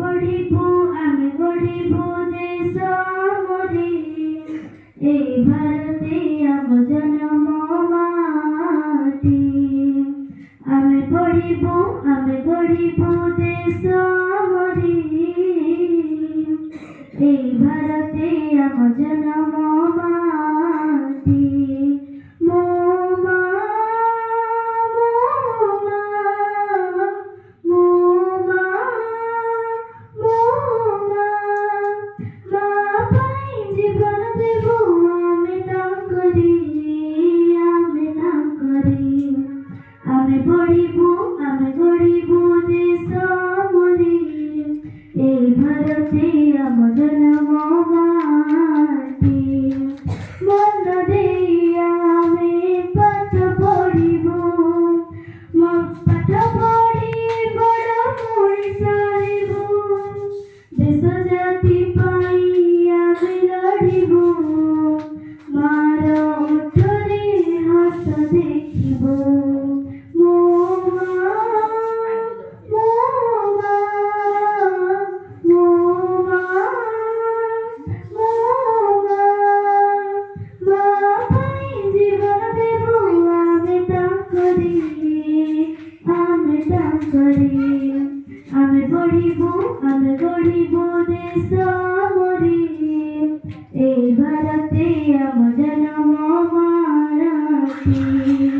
পড়িবু দেশ মরি এই ভারতে আম জন্ম মাটি আমি পড়িবু দেশ মরি এই ভারতে আম জন্ম মাটি আমি গড়িবু দেশ মরি এই ভারতে আম জন্ম মাটি মন দিয়া আমি পাঠ পড়ি বড় মଣିଷ হেবু দেশ জাতি পাই আমি লড়িবু মার ওঠରେ ହସ ଦେଖିବୁ আমি গড়িবু দেশ